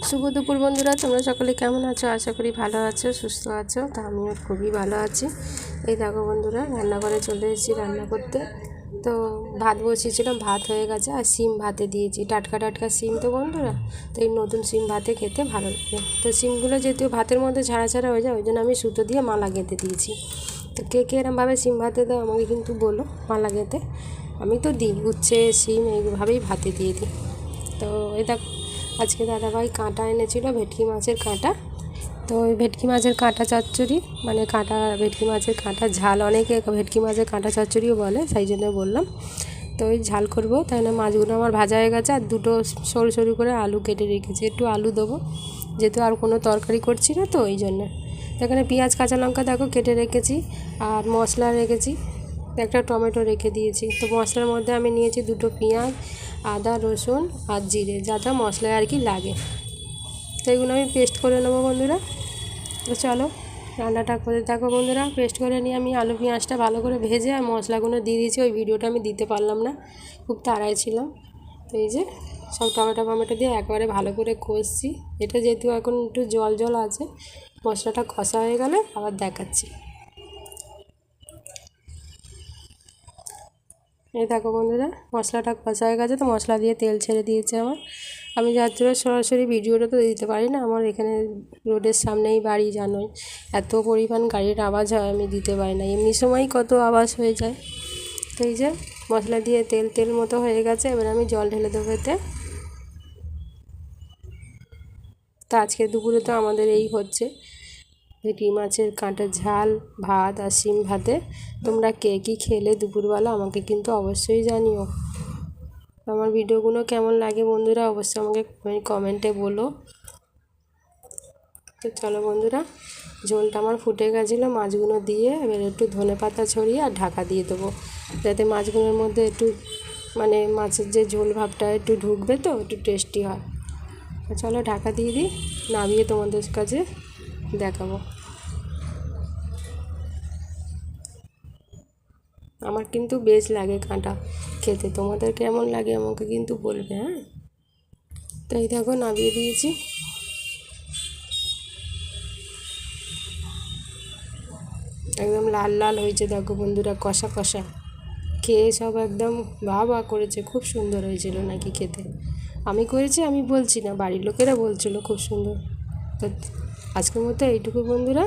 শুভ দুপুর বন্ধুরা, তোমরা সকলে কেমন আছো? আশা করি ভালো আছো, সুস্থ আছো। তা আমিও খুবই ভালো আছি। এই দেখো বন্ধুরা, রান্নাঘরে চলে এসেছি রান্না করতে। তো ভাত বসিয়েছিলাম, ভাত হয়ে গেছে, আর সিম ভাতে দিয়েছি। টাটকা টাটকা সিম তো বন্ধুরা, তো এই নতুন সিম ভাতে খেতে ভালো লাগে। তো সিমগুলো যেহেতু ভাতের মধ্যে ছাড়া ছাড়া হয়ে যায়, ওই জন্য আমি সুতো দিয়ে মালা গেঁথে দিয়েছি। তো কে কে এরমভাবে সিম ভাতে দাও আমাকে কিন্তু বলো মালা গেঁথে। আমি তো দিই, উচ্ছে সিম এইভাবেই ভাতে দিয়ে দিই। তো এটা আজকে দাদাভাই কাঁটা এনেছিল, ভেটকি মাছের কাঁটা। তো ওই ভেটকি মাছের কাঁটা চচ্চড়ি, মানে কাঁটা ভেটকি মাছের কাঁটা ঝাল, অনেকে ভেটকি মাছের কাঁটা চচ্চড়িও বলে, সেই জন্য বললাম। তো ওই ঝাল করবো, তাই না। মাছগুলো আমার ভাজা হয়ে গেছে, আর দুটো সরু সরু করে আলু কেটে রেখেছি। একটু আলু দেবো, যেহেতু আর কোনো তরকারি করছি না, তো ওই জন্য। এখানে পেঁয়াজ কাঁচা লঙ্কা দেখো কেটে রেখেছি, আর মশলা রেখেছি, একটা টমেটো রেখে দিয়েছি। তো মশলার মধ্যে আমি নিয়েছি দুটো পেঁয়াজ, আদা রসুন আর জিরে, যা যা মশলায় আর কি লাগে। তো এগুলো আমি পেস্ট করে নেবো বন্ধুরা। তো চলো রান্নাটা করে থাকো বন্ধুরা। পেস্ট করে নিয়ে আমি আলু পেঁয়াজটা ভালো করে ভেজে আর মশলাগুলো দিয়ে দিয়েছি। ওই ভিডিওটা আমি দিতে পারলাম না, খুব তাড়ায় ছিলাম। তো এই যে সব টমেটো দিয়ে একবারে ভালো করে কষছি। এটা যেহেতু এখন একটু জল জল আছে, মশলাটা কষা হয়ে গেলে আবার দেখাচ্ছি। এই দেখো বন্ধুরা, মশলাটা কষা হয়ে গেছে। তো মশলা দিয়ে তেল ছেড়ে দিয়েছে আমার। আমি যার জন্য সরাসরি ভিডিওটা তো দিতে পারি না, আমার এখানে রোডের সামনেই বাড়ি, জানোই এত পরিমাণ গাড়ির আওয়াজ হয়, আমি দিতে পারি না। এমনি সময়ই কত আওয়াজ হয়ে যায়। তো এই যে মশলা দিয়ে তেল তেল মতো হয়ে গেছে, এবার আমি জল ঢেলে দেবো এতে। তা আজকে দুপুরে তো আমাদের এই হচ্ছে ভেটকি মাছের কাঁটা ঝাল, ভাত আর শিম ভাতে। তোমরা কে কী খেলে দুপুরবেলা আমাকে কিন্তু অবশ্যই জানিও। আমার ভিডিওগুলো কেমন লাগে বন্ধুরা অবশ্যই আমাকে কমেন্টে বলো। তো চলো বন্ধুরা, ঝোলটা আমার ফুটে গেছিলো, মাছগুলো দিয়ে এবার একটু ধনেপাতা ছড়িয়ে আর ঢাকা দিয়ে দেবো, যাতে মাছগুলোর মধ্যে একটু মানে মাছের যে ঝোল ভাবটা একটু ঢুকবে, তো একটু টেস্টি হয়। চলো ঢাকা দিয়ে দিই, নামিয়ে তোমাদের কাছে দেখাবো। আমার কিন্তু বেশ লাগে কাঁটা খেতে, তোমাদের কেমন লাগে আমাকে কিন্তু বলবে, হ্যাঁ। তো এই দেখো নামিয়ে দিয়েছি। একদম লাল লাল হয়েছে দেখো বন্ধুরা, কষা কষা। খেয়ে সব একদম বাহ করেছে, খুব সুন্দর হয়েছিল নাকি খেতে। আমি করেছি আমি বলছি না, বাড়ির লোকেরা বলছিল খুব সুন্দর। তো আজকের মতো এইটুকু বন্ধুরা।